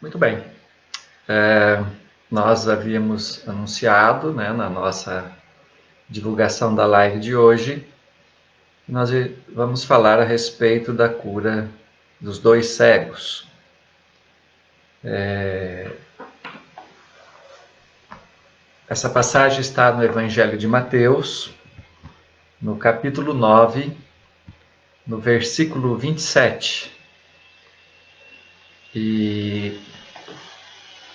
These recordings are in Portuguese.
Muito bem. Nós havíamos anunciado, né, na nossa divulgação da live de hoje, que nós vamos falar a respeito da cura dos dois cegos. Essa passagem está no Evangelho de Mateus, no capítulo 9, no versículo 27. E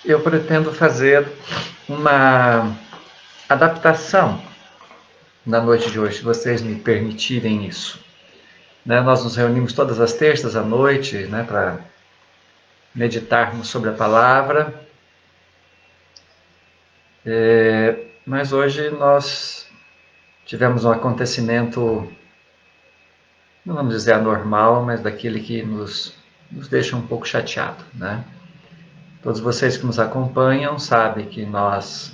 eu pretendo fazer uma adaptação na noite de hoje, se vocês me permitirem isso. Nós nos reunimos todas as terças à noite, para meditarmos sobre a palavra. Mas hoje nós tivemos um acontecimento, não vamos dizer anormal, mas daquele que nos deixa um pouco chateado, Todos vocês que nos acompanham sabem que nós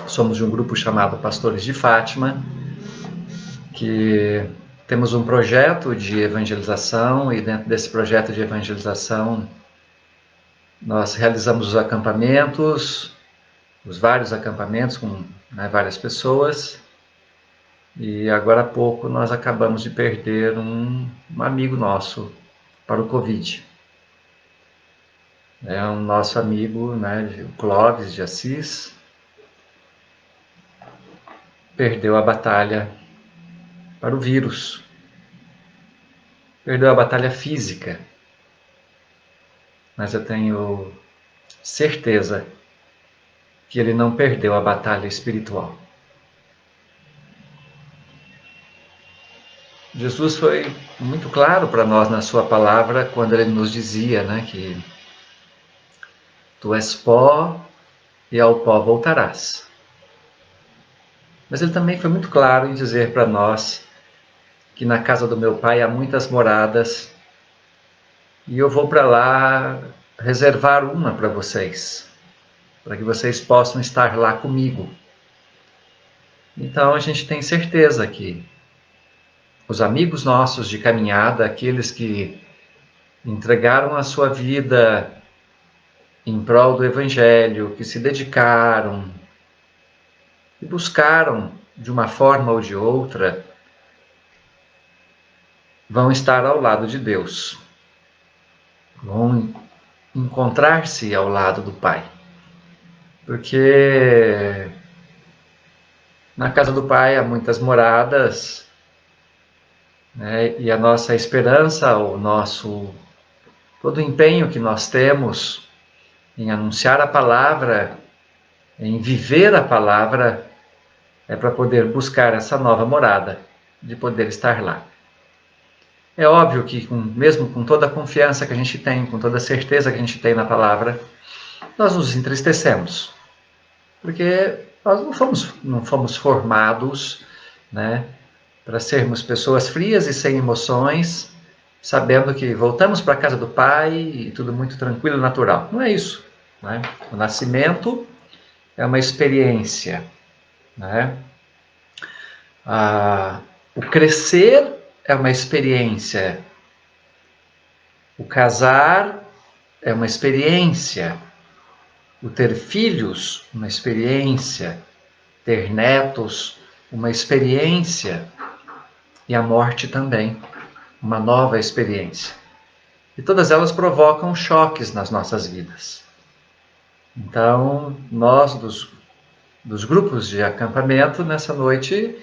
somos de um grupo chamado Pastores de Fátima, que temos um projeto de evangelização, e dentro desse projeto de evangelização nós realizamos os acampamentos, os vários acampamentos com várias pessoas. E agora há pouco nós acabamos de perder um amigo nosso para o Covid. É um nosso amigo, o Clóvis de Assis, perdeu a batalha para o vírus. Perdeu a batalha física. Mas eu tenho certeza que ele não perdeu a batalha espiritual. Jesus foi muito claro para nós na sua palavra quando ele nos dizia, que tu és pó e ao pó voltarás. Mas ele também foi muito claro em dizer para nós que na casa do meu pai há muitas moradas e eu vou para lá reservar uma para vocês, para que vocês possam estar lá comigo. Então a gente tem certeza que os amigos nossos de caminhada, aqueles que entregaram a sua vida em prol do Evangelho, que se dedicaram e buscaram de uma forma ou de outra, vão estar ao lado de Deus, vão encontrar-se ao lado do Pai, porque na casa do Pai há muitas moradas, e a nossa esperança, todo o empenho que nós temos em anunciar a palavra, em viver a palavra, é para poder buscar essa nova morada, de poder estar lá. É óbvio que, mesmo com toda a confiança que a gente tem, com toda a certeza que a gente tem na palavra, nós nos entristecemos. Porque nós não fomos formados, para sermos pessoas frias e sem emoções, sabendo que voltamos para a casa do Pai e tudo muito tranquilo e natural. Não é isso. O nascimento é uma experiência. O crescer é uma experiência. O casar é uma experiência. O ter filhos, uma experiência. Ter netos, uma experiência. E a morte também, uma nova experiência. E todas elas provocam choques nas nossas vidas. Então, nós dos grupos de acampamento, nessa noite,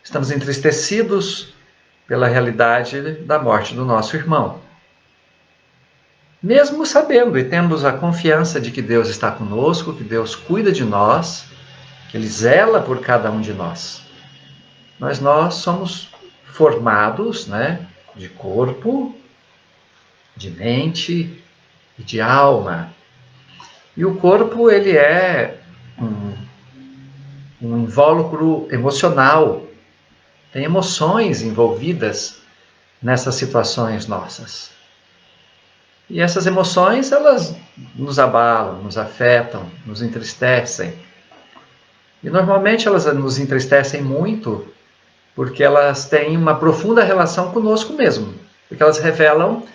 estamos entristecidos pela realidade da morte do nosso irmão. Mesmo sabendo e tendo a confiança de que Deus está conosco, que Deus cuida de nós, que Ele zela por cada um de nós. Mas nós somos formados, de corpo, de mente e de alma. E o corpo, ele é um invólucro emocional. Tem emoções envolvidas nessas situações nossas. E essas emoções, elas nos abalam, nos afetam, nos entristecem. E normalmente elas nos entristecem muito porque elas têm uma profunda relação conosco mesmo. Porque elas revelam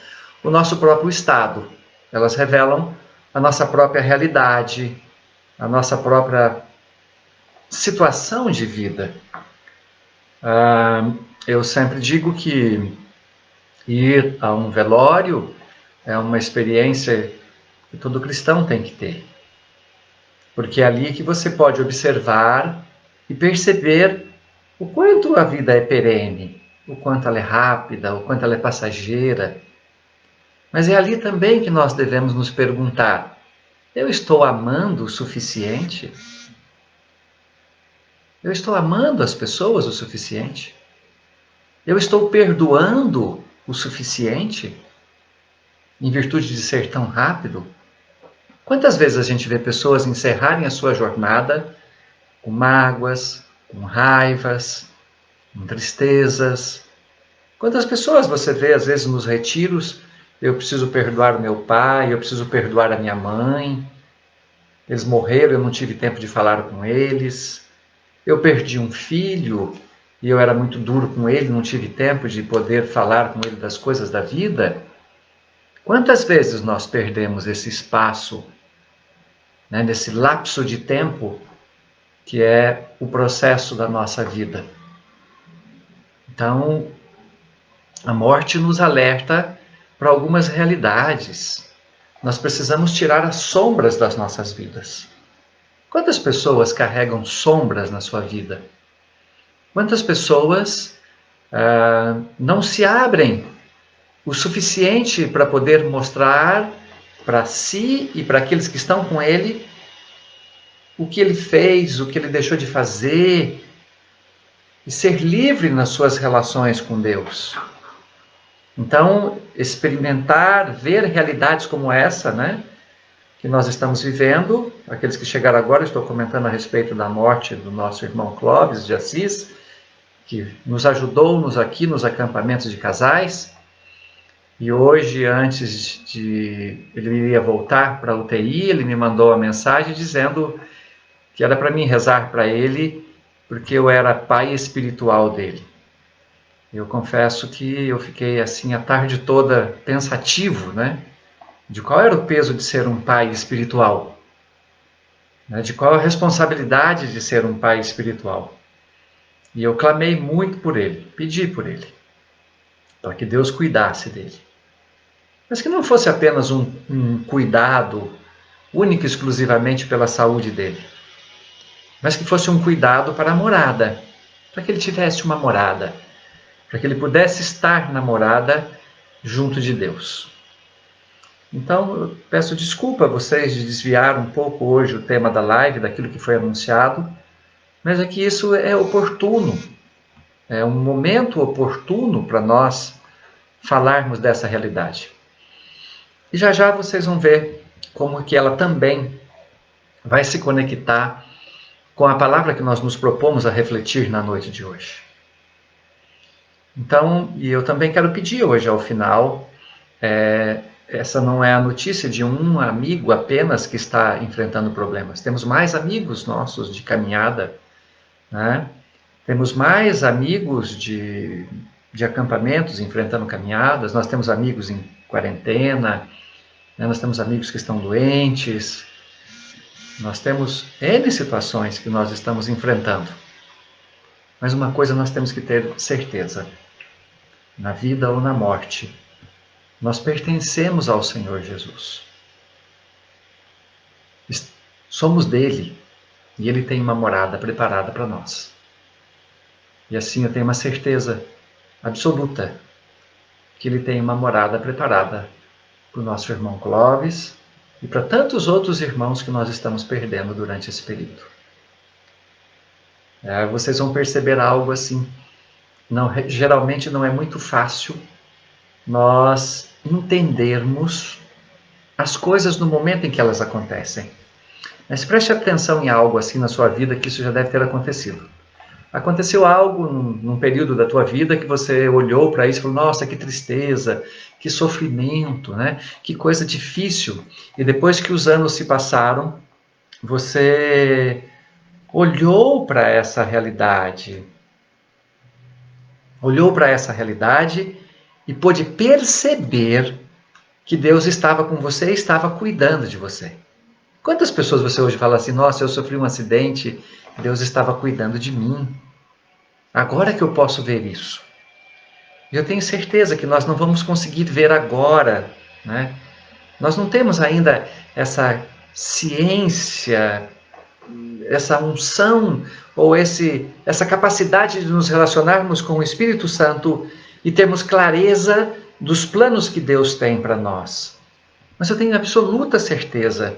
o nosso próprio estado. Elas revelam a nossa própria realidade, a nossa própria situação de vida. Eu sempre digo que ir a um velório é uma experiência que todo cristão tem que ter. Porque é ali que você pode observar e perceber o quanto a vida é perene, o quanto ela é rápida, o quanto ela é passageira. Mas é ali também que nós devemos nos perguntar: eu estou amando o suficiente? Eu estou amando as pessoas o suficiente? Eu estou perdoando o suficiente? Em virtude de ser tão rápido? Quantas vezes a gente vê pessoas encerrarem a sua jornada com mágoas, com raivas, com tristezas? Quantas pessoas você vê, às vezes, nos retiros? Eu preciso perdoar o meu pai, eu preciso perdoar a minha mãe. Eles morreram, eu não tive tempo de falar com eles. Eu perdi um filho e eu era muito duro com ele, não tive tempo de poder falar com ele das coisas da vida. Quantas vezes nós perdemos esse espaço, né, nesse lapso de tempo que é o processo da nossa vida? Então, a morte nos alerta para algumas realidades. Nós precisamos tirar as sombras das nossas vidas. Quantas pessoas carregam sombras na sua vida? Quantas pessoas não se abrem o suficiente para poder mostrar para si e para aqueles que estão com ele o que ele fez, o que ele deixou de fazer, e ser livre nas suas relações com Deus? Então, experimentar, ver realidades como essa, né, que nós estamos vivendo. Aqueles que chegaram agora, estou comentando a respeito da morte do nosso irmão Clóvis de Assis, que nos ajudou aqui nos acampamentos de casais. E hoje, antes de ele iria voltar para a UTI, ele me mandou uma mensagem dizendo que era para mim rezar para ele, porque eu era pai espiritual dele. Eu confesso que eu fiquei assim a tarde toda pensativo, né? De qual era o peso de ser um pai espiritual, né? De qual a responsabilidade de ser um pai espiritual. E eu clamei muito por ele, pedi por ele, para que Deus cuidasse dele. Mas que não fosse apenas um cuidado único e exclusivamente pela saúde dele, mas que fosse um cuidado para a morada, para que ele tivesse uma morada, para que ele pudesse estar na morada junto de Deus. Então, eu peço desculpa a vocês de desviar um pouco hoje o tema da live, daquilo que foi anunciado, mas é que isso é oportuno, é um momento oportuno para nós falarmos dessa realidade. E já já vocês vão ver como que ela também vai se conectar com a palavra que nós nos propomos a refletir na noite de hoje. Então, e eu também quero pedir hoje ao final, essa não é a notícia de um amigo apenas que está enfrentando problemas. Temos mais amigos nossos de caminhada, né? Temos mais amigos de acampamentos enfrentando caminhadas, nós temos amigos em quarentena, né? Nós temos amigos que estão doentes, nós temos N situações que nós estamos enfrentando. Mas uma coisa nós temos que ter certeza: na vida ou na morte, nós pertencemos ao Senhor Jesus. Somos dele e ele tem uma morada preparada para nós. E assim eu tenho uma certeza absoluta que ele tem uma morada preparada para o nosso irmão Clóvis e para tantos outros irmãos que nós estamos perdendo durante esse período. Vocês vão perceber algo assim. Geralmente não é muito fácil nós entendermos as coisas no momento em que elas acontecem. Mas preste atenção em algo assim na sua vida, que isso já deve ter acontecido. Aconteceu algo num período da tua vida que você olhou para isso e falou: nossa, que tristeza, que sofrimento, né? Que coisa difícil. E depois que os anos se passaram, você olhou para essa realidade. Olhou para essa realidade e pôde perceber que Deus estava com você e estava cuidando de você. Quantas pessoas você hoje fala assim, nossa, eu sofri um acidente, Deus estava cuidando de mim. Agora que eu posso ver isso. Eu tenho certeza que nós não vamos conseguir ver agora, né? Nós não temos ainda essa ciência, essa unção ou essa capacidade de nos relacionarmos com o Espírito Santo e termos clareza dos planos que Deus tem para nós. Mas eu tenho absoluta certeza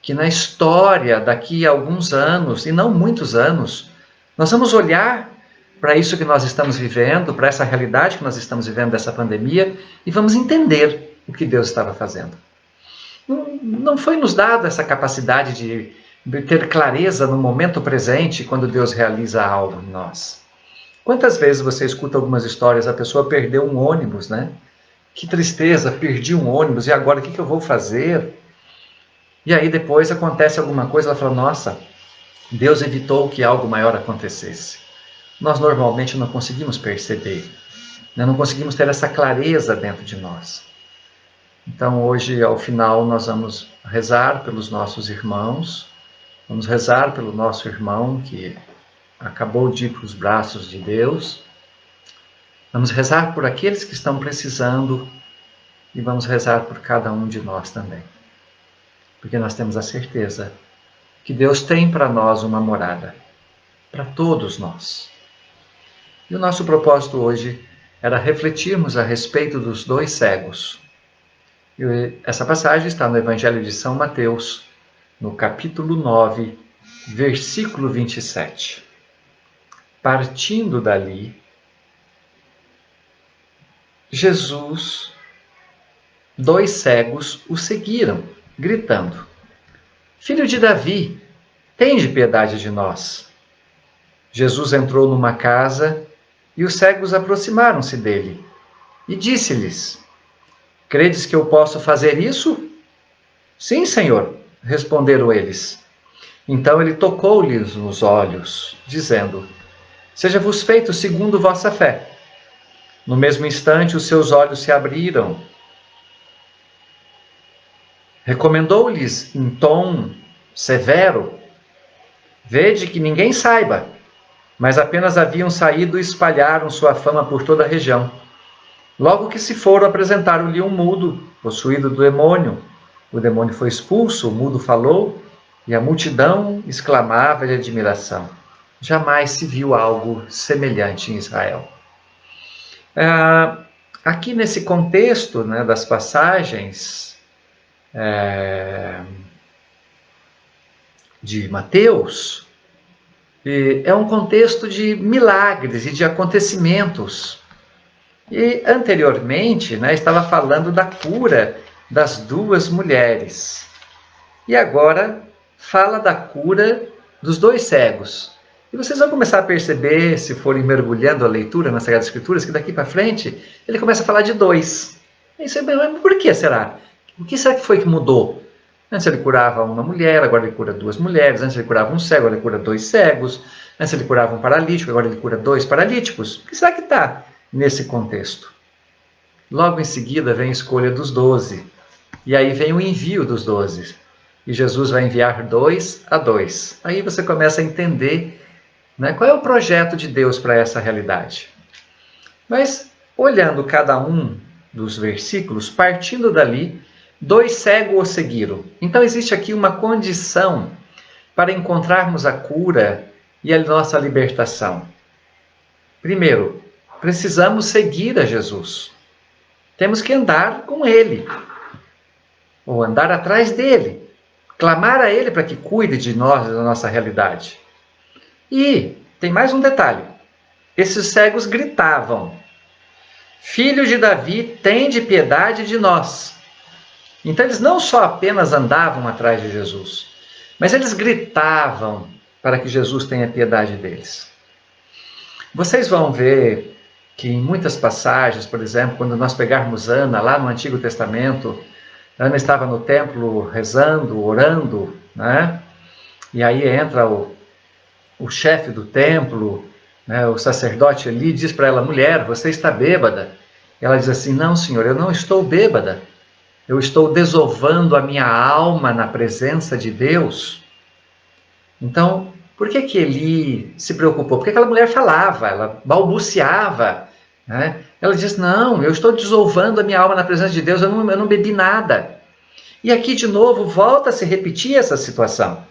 que na história, daqui a alguns anos, e não muitos anos, nós vamos olhar para isso que nós estamos vivendo, para essa realidade que nós estamos vivendo dessa pandemia, e vamos entender o que Deus estava fazendo. Não foi nos dada essa capacidade de ter clareza no momento presente quando Deus realiza algo em nós. Quantas vezes você escuta algumas histórias, a pessoa perdeu um ônibus, né? Que tristeza, perdi um ônibus, e agora o que eu vou fazer? E aí depois acontece alguma coisa, ela fala, nossa, Deus evitou que algo maior acontecesse. Nós normalmente não conseguimos perceber, né? Não conseguimos ter essa clareza dentro de nós. Então hoje, ao final, nós vamos rezar pelos nossos irmãos, vamos rezar pelo nosso irmão que acabou de ir para os braços de Deus, vamos rezar por aqueles que estão precisando e vamos rezar por cada um de nós também. Porque nós temos a certeza que Deus tem para nós uma morada, para todos nós. E o nosso propósito hoje era refletirmos a respeito dos 2 cegos. E essa passagem está no Evangelho de São Mateus, no capítulo 9, versículo 27. Partindo dali, Jesus, 2 cegos o seguiram, gritando, Filho de Davi, tende piedade de nós. Jesus entrou numa casa e os cegos aproximaram-se dele e disse-lhes, credes que eu posso fazer isso? Sim, Senhor, responderam eles. Então ele tocou-lhes nos olhos, dizendo, seja-vos feito segundo vossa fé. No mesmo instante os seus olhos se abriram. Recomendou-lhes em tom severo, vede que ninguém saiba, mas apenas haviam saído e espalharam sua fama por toda a região. Logo que se foram, apresentaram-lhe um mudo, possuído do demônio. O demônio foi expulso, o mudo falou, e a multidão exclamava de admiração. Jamais se viu algo semelhante em Israel. Aqui nesse contexto, né, das passagens de Mateus, é um contexto de milagres e de acontecimentos. E anteriormente, né, estava falando da cura das 2 mulheres. E agora fala da cura dos 2 cegos. E vocês vão começar a perceber, se forem mergulhando a leitura nas Sagradas Escrituras, que daqui para frente ele começa a falar de 2. Por que será? O que será que foi que mudou? Antes ele curava uma mulher, agora ele cura 2 mulheres. Antes ele curava um cego, agora ele cura 2 cegos. Antes ele curava um paralítico, agora ele cura 2 paralíticos. O que será que está nesse contexto? Logo em seguida vem a escolha dos 12. E aí vem o envio dos 12. E Jesus vai enviar 2 a 2. Aí você começa a entender, né, qual é o projeto de Deus para essa realidade. Mas, olhando cada um dos versículos, partindo dali, 2 cegos o seguiram. Então existe aqui uma condição para encontrarmos a cura e a nossa libertação. Primeiro, precisamos seguir a Jesus. Temos que andar com Ele, ou andar atrás dele, clamar a Ele para que cuide de nós, da nossa realidade. E tem mais um detalhe. Esses cegos gritavam, Filho de Davi, tende piedade de nós. Então eles não só apenas andavam atrás de Jesus, mas eles gritavam para que Jesus tenha piedade deles. Vocês vão ver que em muitas passagens, por exemplo, quando nós pegarmos Ana, lá no Antigo Testamento, Ana estava no templo rezando, orando, né? E aí entra o chefe do templo, né, o sacerdote ali, diz para ela, mulher, você está bêbada. Ela diz assim, não, senhor, eu não estou bêbada. eu estou desovando a minha alma na presença de Deus. Então, por que que Eli se preocupou? Porque aquela mulher falava, ela balbuciava, né? Ela diz, não, eu estou desovando a minha alma na presença de Deus, eu não bebi nada. E aqui, de novo, volta a se repetir essa situação.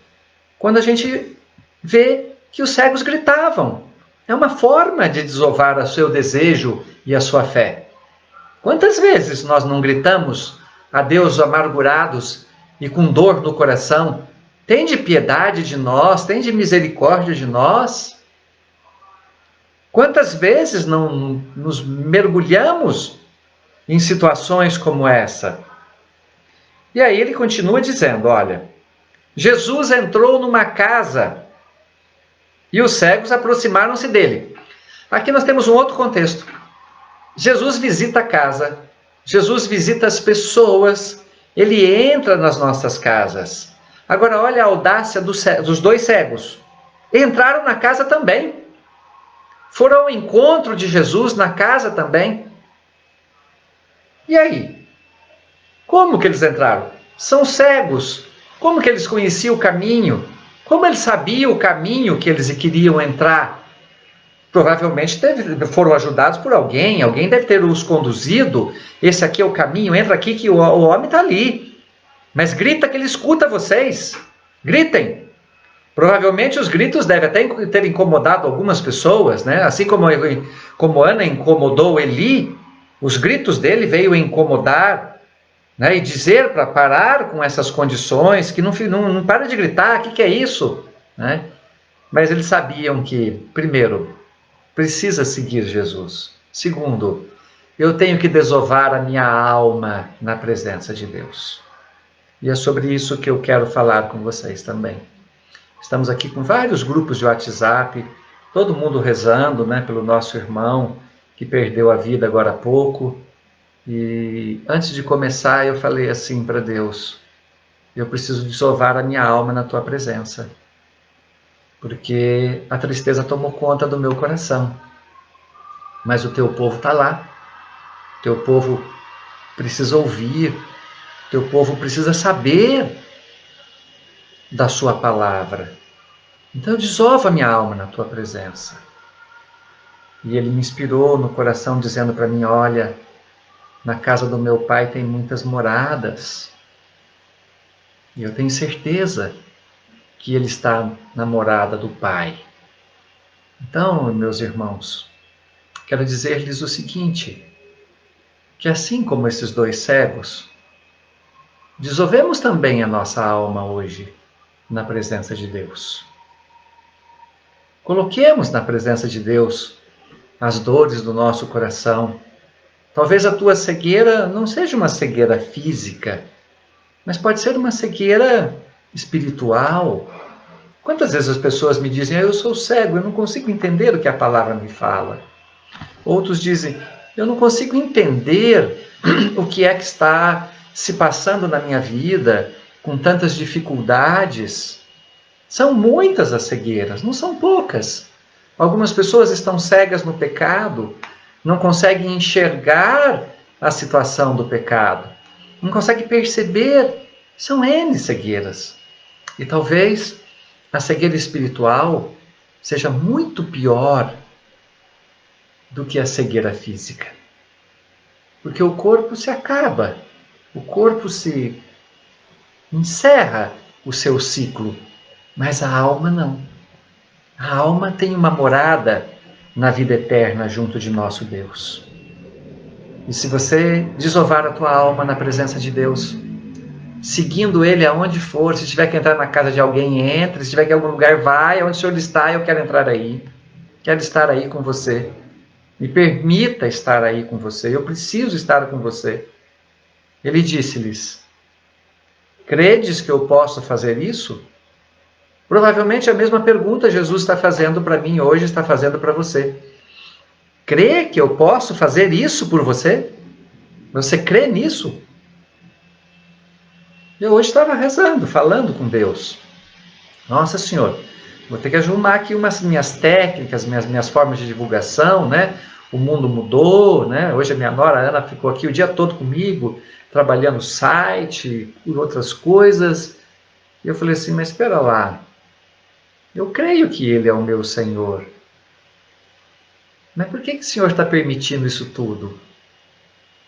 Quando a gente vê que os cegos gritavam. É uma forma de desovar o seu desejo e a sua fé. Quantas vezes nós não gritamos a Deus amargurados e com dor no coração, tende piedade de nós, tende misericórdia de nós? Quantas vezes não nos mergulhamos em situações como essa? E aí ele continua dizendo, olha, Jesus entrou numa casa e os cegos aproximaram-se dele. Aqui nós temos um outro contexto. Jesus visita a casa, Jesus visita as pessoas, ele entra nas nossas casas. Agora olha a audácia dos dois cegos. Entraram na casa também. Foram ao encontro de Jesus na casa também. E aí? Como que eles entraram? São cegos. Como que eles conheciam o caminho? Como eles sabiam o caminho que eles queriam entrar? Provavelmente foram ajudados por alguém deve ter os conduzido. Esse aqui é o caminho, entra aqui que o homem está ali. Mas grita que ele escuta vocês. Gritem. Provavelmente os gritos devem até ter incomodado algumas pessoas, né? Assim como Ana incomodou Eli, os gritos dele veio incomodar, né? E dizer para parar com essas condições, que não para de gritar, o que é isso? Né? Mas eles sabiam que, primeiro, precisa seguir Jesus. Segundo, eu tenho que desovar a minha alma na presença de Deus. E é sobre isso que eu quero falar com vocês também. Estamos aqui com vários grupos de WhatsApp, todo mundo rezando, né, pelo nosso irmão que perdeu a vida agora há pouco. E antes de começar eu falei assim para Deus, eu preciso desovar a minha alma na tua presença. Porque a tristeza tomou conta do meu coração. Mas o teu povo está lá. O teu povo precisa ouvir. O teu povo precisa saber da sua palavra. Então desova minha alma na tua presença. E ele me inspirou no coração dizendo para mim, olha, na casa do meu pai tem muitas moradas. E eu tenho certeza que ele está na morada do Pai. Então, meus irmãos, quero dizer-lhes o seguinte, que assim como esses dois cegos, desovemos também a nossa alma hoje na presença de Deus. Coloquemos na presença de Deus as dores do nosso coração. Talvez a tua cegueira não seja uma cegueira física, mas pode ser uma cegueira espiritual. Quantas vezes as pessoas me dizem, eu sou cego, eu não consigo entender o que a palavra me fala. Outros dizem, eu não consigo entender o que é que está se passando na minha vida, com tantas dificuldades. São muitas as cegueiras, não são poucas. Algumas pessoas estão cegas no pecado, não conseguem enxergar a situação do pecado, não conseguem perceber. São N cegueiras. E talvez a cegueira espiritual seja muito pior do que a cegueira física. Porque o corpo se acaba, o corpo se encerra o seu ciclo, mas a alma não. A alma tem uma morada na vida eterna junto de nosso Deus. E se você desovar a tua alma na presença de Deus, seguindo Ele aonde for, se tiver que entrar na casa de alguém, entre, se tiver que ir em algum lugar, vai, onde o Senhor está, eu quero entrar aí. Quero estar aí com você. Me permita estar aí com você, eu preciso estar com você. Ele disse-lhes, credes que eu posso fazer isso? Provavelmente a mesma pergunta Jesus está fazendo para mim hoje, está fazendo para você. Crê que eu posso fazer isso por você? Você crê nisso? Eu hoje estava rezando, falando com Deus. Nossa Senhor, vou ter que arrumar aqui umas minhas técnicas, minhas formas de divulgação, né? o mundo mudou, né? Hoje a minha nora Ana ficou aqui o dia todo comigo, trabalhando no site, por outras coisas. E eu falei assim, mas espera lá, eu creio que Ele é o meu Senhor. Mas por que o Senhor está permitindo isso tudo?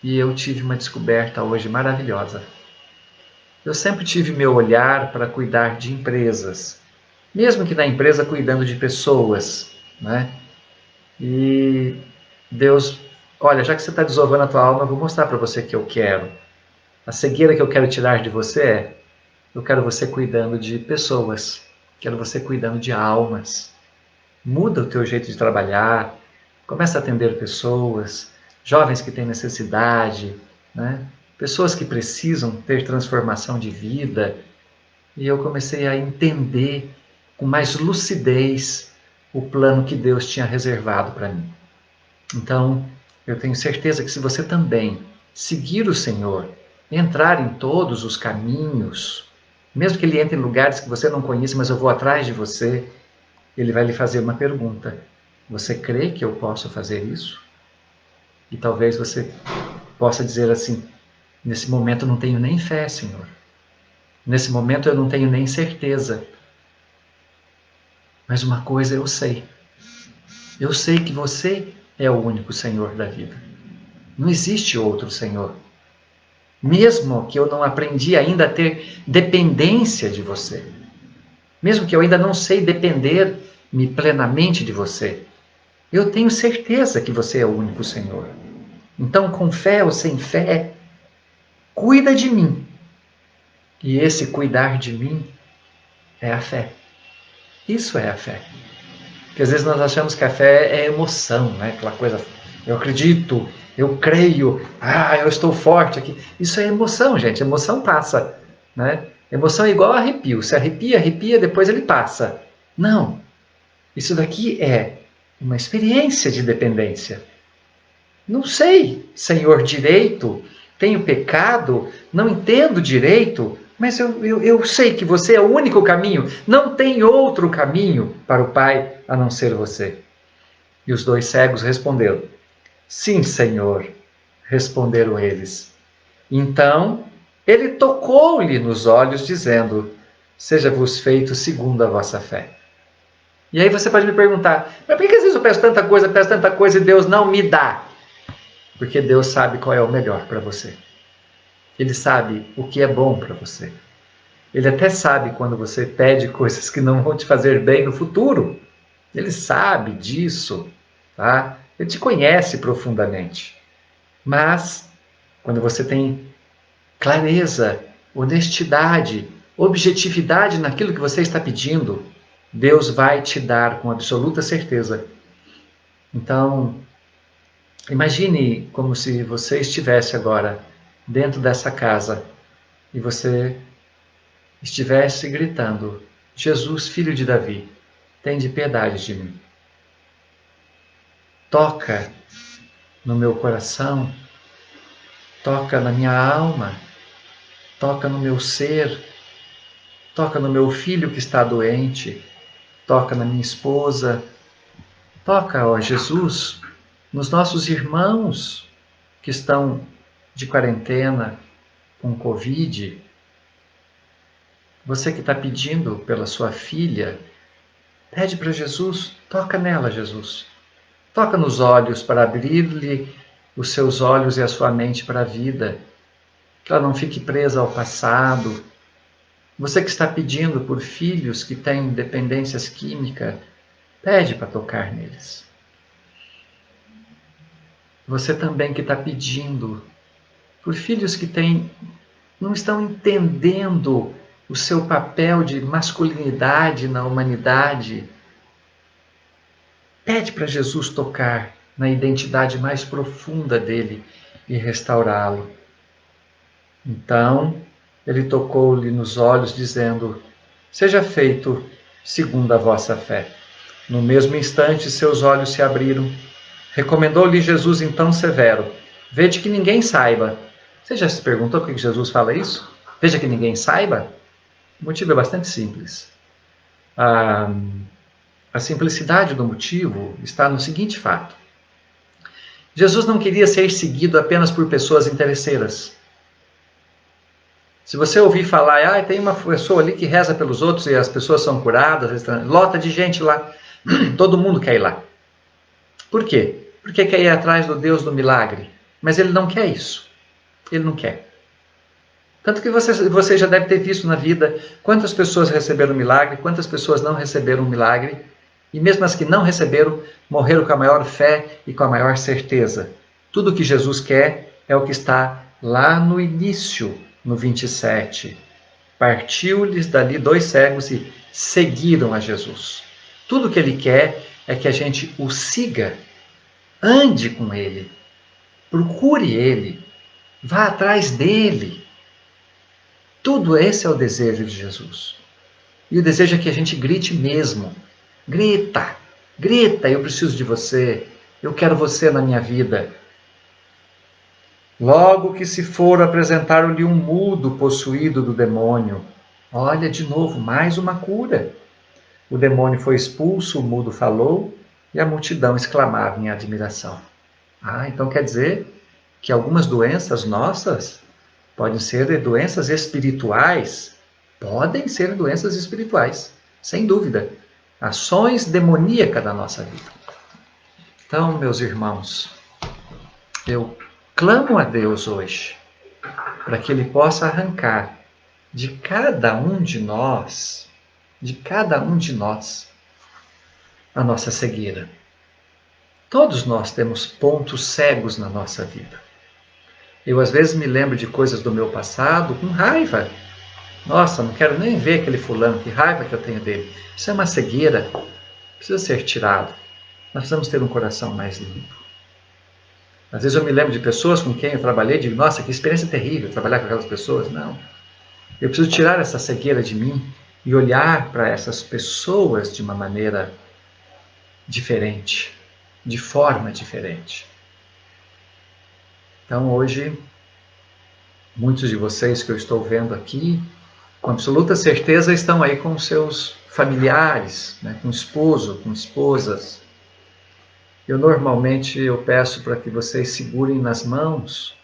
E eu tive uma descoberta hoje maravilhosa. Eu sempre tive meu olhar para cuidar de empresas, mesmo que na empresa cuidando de pessoas, né? E Deus, olha, já que você está desovando a tua alma, eu vou mostrar para você o que eu quero. A cegueira que eu quero tirar de você é, eu quero você cuidando de pessoas, quero você cuidando de almas. Muda o teu jeito de trabalhar, começa a atender pessoas, jovens que têm necessidade, né? Pessoas que precisam ter transformação de vida. E eu comecei a entender com mais lucidez o plano que Deus tinha reservado para mim. Então, eu tenho certeza que se você também seguir o Senhor, entrar em todos os caminhos, mesmo que ele entre em lugares que você não conhece, mas eu vou atrás de você, ele vai lhe fazer uma pergunta: você crê que eu posso fazer isso? E talvez você possa dizer assim: nesse momento eu não tenho nem fé, Senhor. Nesse momento eu não tenho nem certeza. Mas uma coisa eu sei. Eu sei que você é o único Senhor da vida. Não existe outro Senhor. Mesmo que eu não aprendi ainda a ter dependência de você. Mesmo que eu ainda não sei depender-me plenamente de você. Eu tenho certeza que você é o único Senhor. Então, com fé ou sem fé, cuida de mim. E esse cuidar de mim é a fé. Isso é a fé. Porque às vezes nós achamos que a fé é emoção, né? Aquela coisa, eu acredito, eu creio, eu estou forte aqui. Isso é emoção, gente. Emoção passa, né? Emoção é igual a arrepio. Se arrepia, arrepia, depois ele passa. Não. Isso daqui é uma experiência de dependência. Não sei, Senhor, direito, tenho pecado, não entendo direito, mas eu sei que você é o único caminho, não tem outro caminho para o Pai a não ser você. E os dois cegos responderam: sim, Senhor, responderam eles. Então ele tocou-lhe nos olhos, dizendo: seja-vos feito segundo a vossa fé. E aí você pode me perguntar: mas por que às vezes eu peço tanta coisa e Deus não me dá? Porque Deus sabe qual é o melhor para você. Ele sabe o que é bom para você. Ele até sabe quando você pede coisas que não vão te fazer bem no futuro. Ele sabe disso, tá? Ele te conhece profundamente. Mas quando você tem clareza, honestidade, objetividade naquilo que você está pedindo, Deus vai te dar com absoluta certeza. Então, imagine como se você estivesse agora dentro dessa casa e você estivesse gritando: Jesus, filho de Davi, tende piedade de mim. Toca no meu coração, toca na minha alma, toca no meu ser, toca no meu filho que está doente, toca na minha esposa, toca, ó Jesus, nos nossos irmãos que estão de quarentena com Covid. Você que está pedindo pela sua filha, pede para Jesus, toca nela, Jesus. Toca nos olhos para abrir-lhe os seus olhos e a sua mente para a vida, que ela não fique presa ao passado. Você que está pedindo por filhos que têm dependências químicas, pede para tocar neles. Você também que está pedindo por filhos que não estão entendendo o seu papel de masculinidade na humanidade, pede para Jesus tocar na identidade mais profunda dele e restaurá-lo. Então, ele tocou-lhe nos olhos, dizendo: seja feito segundo a vossa fé. No mesmo instante, seus olhos se abriram. Recomendou-lhe Jesus então severo: vede que ninguém saiba. Você já se perguntou por que Jesus fala isso? Veja que ninguém saiba? O motivo é bastante simples. A simplicidade do motivo está no seguinte fato: Jesus não queria ser seguido apenas por pessoas interesseiras. Se você ouvir falar, tem uma pessoa ali que reza pelos outros e as pessoas são curadas, lota de gente lá, todo mundo quer ir lá. Por quê? Porque quer ir atrás do Deus do milagre. Mas ele não quer isso. Ele não quer. Tanto que você já deve ter visto na vida quantas pessoas receberam milagre, quantas pessoas não receberam milagre, e mesmo as que não receberam, morreram com a maior fé e com a maior certeza. Tudo o que Jesus quer é o que está lá no início, no 27. Partiu-lhes dali 2 cegos e seguiram a Jesus. Tudo o que ele quer é que a gente o siga, ande com ele, procure ele, vá atrás dele. Tudo esse é o desejo de Jesus. E o desejo é que a gente grite mesmo. Grita, grita, eu preciso de você, eu quero você na minha vida. Logo que se for, apresentaram-lhe um mudo possuído do demônio. Olha de novo, mais uma cura. O demônio foi expulso, o mudo falou, e a multidão exclamava em admiração. Então quer dizer que algumas doenças nossas podem ser doenças espirituais. Podem ser doenças espirituais, sem dúvida. Ações demoníacas da nossa vida. Então, meus irmãos, eu clamo a Deus hoje para que Ele possa arrancar de cada um de nós, a nossa cegueira. Todos nós temos pontos cegos na nossa vida. Eu às vezes me lembro de coisas do meu passado com raiva. Nossa, não quero nem ver aquele fulano, que raiva que eu tenho dele. Isso é uma cegueira, precisa ser tirado. Nós precisamos ter um coração mais limpo. Às vezes eu me lembro de pessoas com quem eu trabalhei e digo, nossa, que experiência terrível trabalhar com aquelas pessoas. Não. Eu preciso tirar essa cegueira de mim e olhar para essas pessoas de uma maneira diferente, de forma diferente. Então hoje, muitos de vocês que eu estou vendo aqui, com absoluta certeza estão aí com seus familiares, com esposo, com esposas. Normalmente eu peço para que vocês segurem nas mãos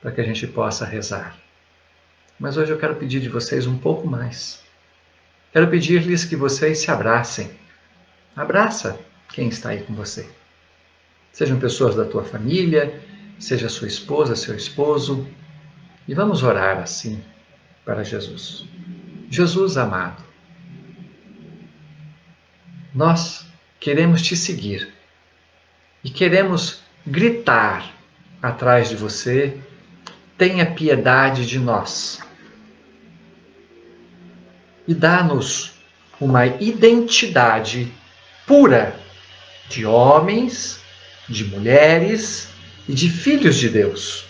para que a gente possa rezar. Mas hoje eu quero pedir de vocês um pouco mais. Quero pedir-lhes que vocês se abracem. Abraça quem está aí com você. Sejam pessoas da tua família, seja sua esposa, seu esposo. E vamos orar assim para Jesus. Jesus amado, nós queremos te seguir e queremos gritar atrás de você, tenha piedade de nós. E dá-nos uma identidade pura de homens, de mulheres e de filhos de Deus.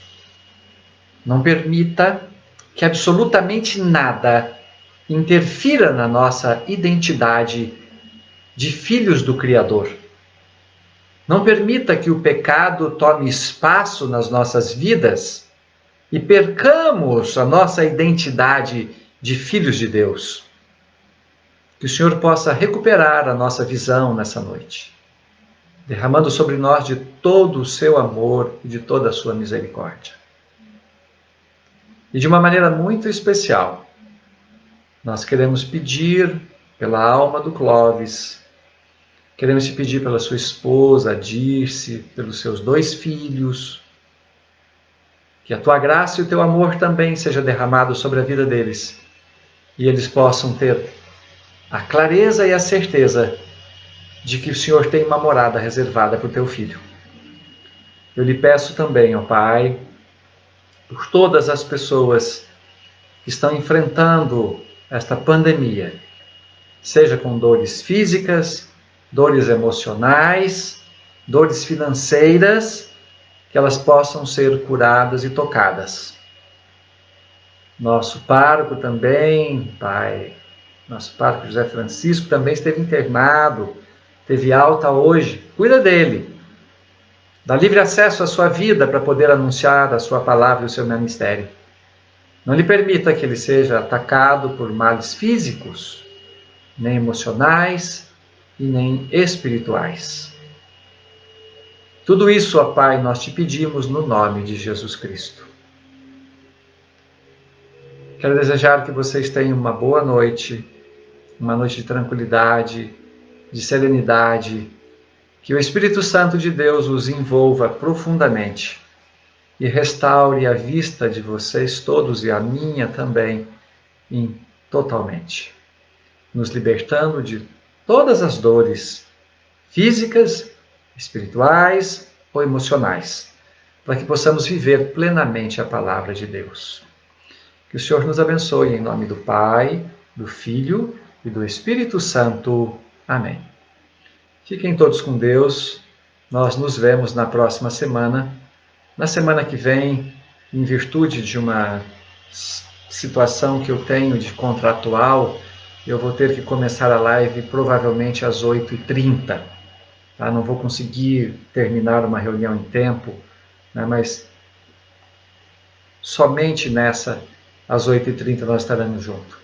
Não permita que absolutamente nada interfira na nossa identidade de filhos do Criador. Não permita que o pecado tome espaço nas nossas vidas e percamos a nossa identidade de filhos de Deus. Que o Senhor possa recuperar a nossa visão nessa noite, derramando sobre nós de todo o seu amor e de toda a sua misericórdia. E de uma maneira muito especial, nós queremos pedir pela alma do Clóvis, queremos te pedir pela sua esposa, a Dirce, pelos seus 2 filhos, que a tua graça e o teu amor também seja derramado sobre a vida deles, e eles possam ter a clareza e a certeza de que o Senhor tem uma morada reservada para o teu filho. Eu lhe peço também, ó Pai, por todas as pessoas que estão enfrentando esta pandemia, seja com dores físicas, dores emocionais, dores financeiras, que elas possam ser curadas e tocadas. Nosso pároco também, Pai, nosso pároco José Francisco também esteve internado, teve alta hoje, cuida dele. Dá livre acesso à sua vida para poder anunciar a sua palavra e o seu ministério. Não lhe permita que ele seja atacado por males físicos, nem emocionais e nem espirituais. Tudo isso, ó Pai, nós te pedimos no nome de Jesus Cristo. Quero desejar que vocês tenham uma boa noite, uma noite de tranquilidade, de serenidade, que o Espírito Santo de Deus os envolva profundamente e restaure a vista de vocês todos e a minha também, totalmente, nos libertando de todas as dores físicas, espirituais ou emocionais, para que possamos viver plenamente a palavra de Deus. Que o Senhor nos abençoe em nome do Pai, do Filho e do Espírito Santo. Amém. Fiquem todos com Deus. Nós nos vemos na próxima semana. Na semana que vem, em virtude de uma situação que eu tenho de contratual, eu vou ter que começar a live provavelmente às 8h30. Tá? Não vou conseguir terminar uma reunião em tempo, né? Mas somente nessa, às 8h30, nós estaremos juntos.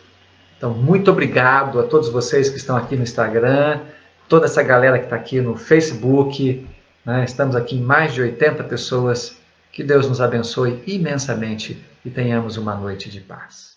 Então, muito obrigado a todos vocês que estão aqui no Instagram, toda essa galera que está aqui no Facebook, né? Estamos aqui em mais de 80 pessoas. Que Deus nos abençoe imensamente e tenhamos uma noite de paz.